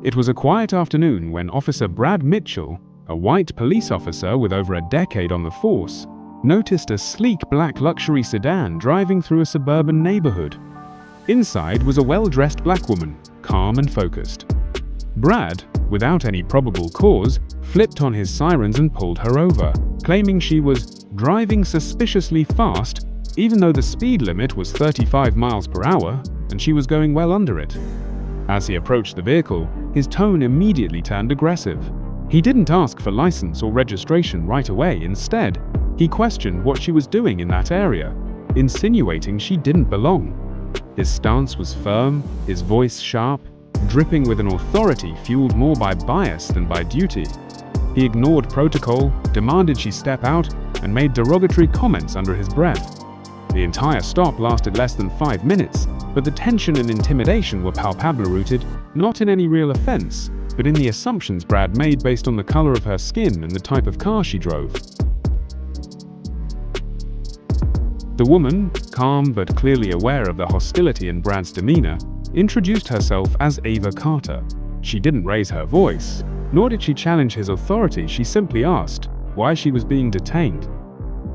It was a quiet afternoon when Officer Brad Mitchell, a white police officer with over a decade on the force, noticed a sleek black luxury sedan driving through a suburban neighborhood. Inside was a well-dressed black woman, calm and focused. Brad, without any probable cause, flipped on his sirens and pulled her over, claiming she was driving suspiciously fast, even though the speed limit was 35 miles per hour and she was going well under it. As he approached the vehicle, his tone immediately turned aggressive. He didn't ask for license or registration right away. Instead, he questioned what she was doing in that area, insinuating she didn't belong. His stance was firm, his voice sharp, dripping with an authority fueled more by bias than by duty. He ignored protocol, demanded she step out, and made derogatory comments under his breath. The entire stop lasted less than 5 minutes, but the tension and intimidation were palpably rooted not in any real offense, but in the assumptions Brad made based on the color of her skin and the type of car she drove. The woman, calm but clearly aware of the hostility in Brad's demeanor, introduced herself as Ava Carter. She didn't raise her voice, nor did she challenge his authority. She simply asked why she was being detained.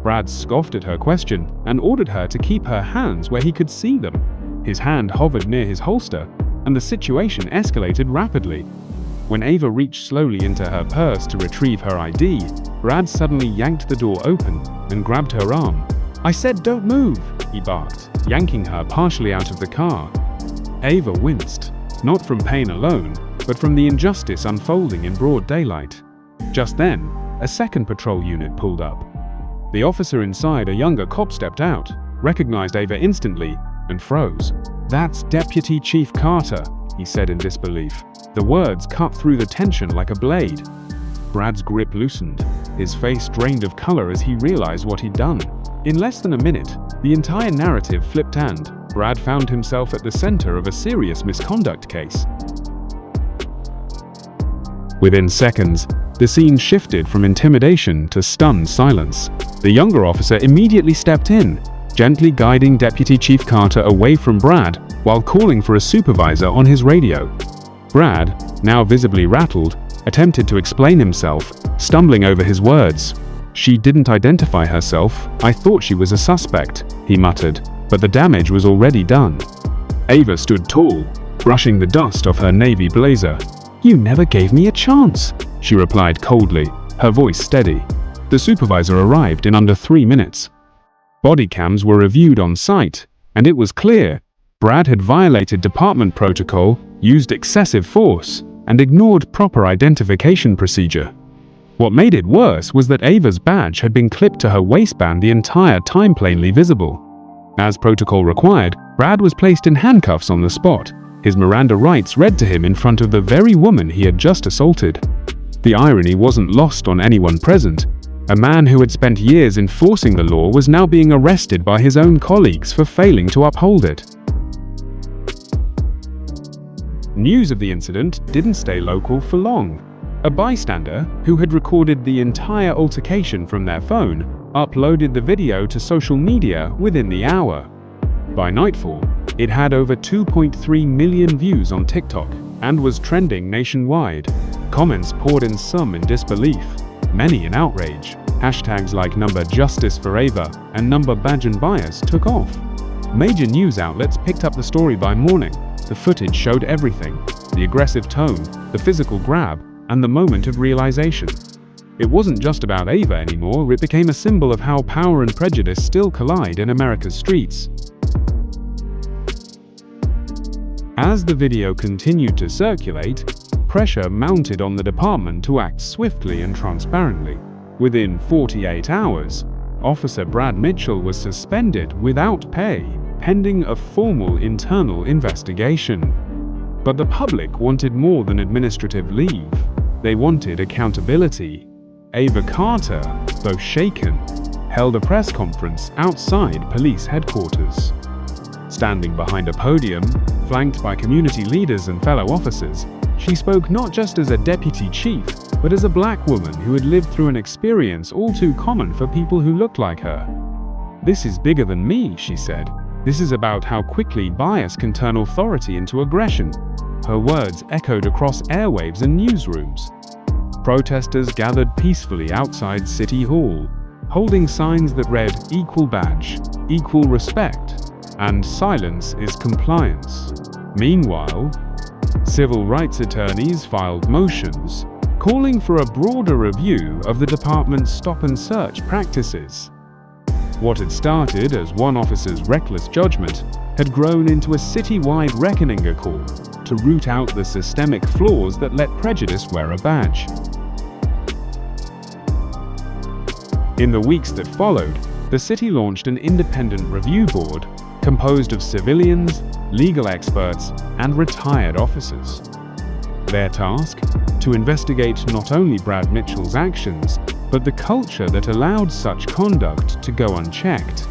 Brad scoffed at her question and ordered her to keep her hands where he could see them. His hand hovered near his holster, and the situation escalated rapidly. When Ava reached slowly into her purse to retrieve her ID, Brad suddenly yanked the door open and grabbed her arm. "I said don't move," he barked, yanking her partially out of the car. Ava winced, not from pain alone, but from the injustice unfolding in broad daylight. Just then, a second patrol unit pulled up. The officer inside, a younger cop, stepped out, recognized Ava instantly, and froze. "That's Deputy Chief Carter," he said in disbelief. The words cut through the tension like a blade. Brad's grip loosened, his face drained of color as he realized what he'd done. In less than a minute, the entire narrative flipped and Brad found himself at the center of a serious misconduct case. Within seconds, the scene shifted from intimidation to stunned silence. The younger officer immediately stepped in, gently guiding Deputy Chief Carter away from Brad while calling for a supervisor on his radio. Brad, now visibly rattled, attempted to explain himself, stumbling over his words. "She didn't identify herself. I thought she was a suspect," he muttered, but the damage was already done. Ava stood tall, brushing the dust off her navy blazer. "You never gave me a chance," she replied coldly, her voice steady. The supervisor arrived in under 3 minutes. Body cams were reviewed on site, and it was clear Brad had violated department protocol, used excessive force, and ignored proper identification procedure. What made it worse was that Ava's badge had been clipped to her waistband the entire time, plainly visible. As protocol required, Brad was placed in handcuffs on the spot, his Miranda rights read to him in front of the very woman he had just assaulted. The irony wasn't lost on anyone present. A man who had spent years enforcing the law was now being arrested by his own colleagues for failing to uphold it. News of the incident didn't stay local for long. A bystander, who had recorded the entire altercation from their phone, uploaded the video to social media within the hour. By nightfall, it had over 2.3 million views on TikTok and was trending nationwide. Comments poured in, some in disbelief, many in outrage. Hashtags like #JusticeForAva and #BadgeandBias took off. Major news outlets picked up the story by morning. The footage showed everything: the aggressive tone, the physical grab, and the moment of realization. It wasn't just about Ava anymore, it became a symbol of how power and prejudice still collide in America's streets. As the video continued to circulate, pressure mounted on the department to act swiftly and transparently. Within 48 hours, Officer Brad Mitchell was suspended without pay, pending a formal internal investigation. But the public wanted more than administrative leave. They wanted accountability. Ava Carter, though shaken, held a press conference outside police headquarters. Standing behind a podium, flanked by community leaders and fellow officers, she spoke not just as a deputy chief, but as a black woman who had lived through an experience all too common for people who looked like her. "This is bigger than me," she said. "This is about how quickly bias can turn authority into aggression." Her words echoed across airwaves and newsrooms. Protesters gathered peacefully outside City Hall, holding signs that read "Equal badge, equal respect," and "Silence is compliance." Meanwhile, civil rights attorneys filed motions calling for a broader review of the department's stop-and-search practices. What had started as one officer's reckless judgment had grown into a citywide reckoning call to root out the systemic flaws that let prejudice wear a badge. In the weeks that followed, the city launched an independent review board composed of civilians, legal experts, and retired officers. Their task? To investigate not only Brad Mitchell's actions, but the culture that allowed such conduct to go unchecked.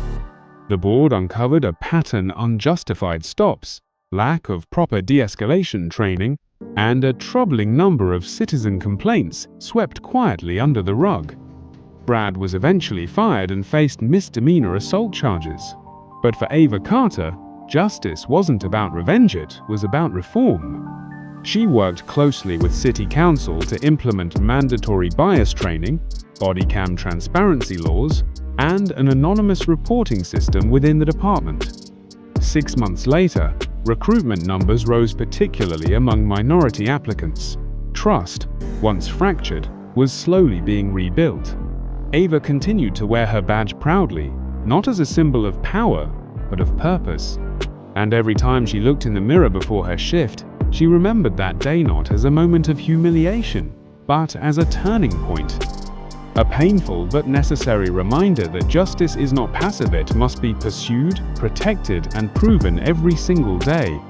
The board uncovered a pattern: unjustified stops, lack of proper de-escalation training, and a troubling number of citizen complaints swept quietly under the rug. Brad was eventually fired and faced misdemeanor assault charges. But for Ava Carter, justice wasn't about revenge, it was about reform. She worked closely with City Council to implement mandatory bias training, body cam transparency laws, and an anonymous reporting system within the department. 6 months later, recruitment numbers rose, particularly among minority applicants. Trust, once fractured, was slowly being rebuilt. Ava continued to wear her badge proudly, not as a symbol of power, but of purpose. And every time she looked in the mirror before her shift, she remembered that day not as a moment of humiliation, but as a turning point. A painful but necessary reminder that justice is not passive, it must be pursued, protected, and proven every single day.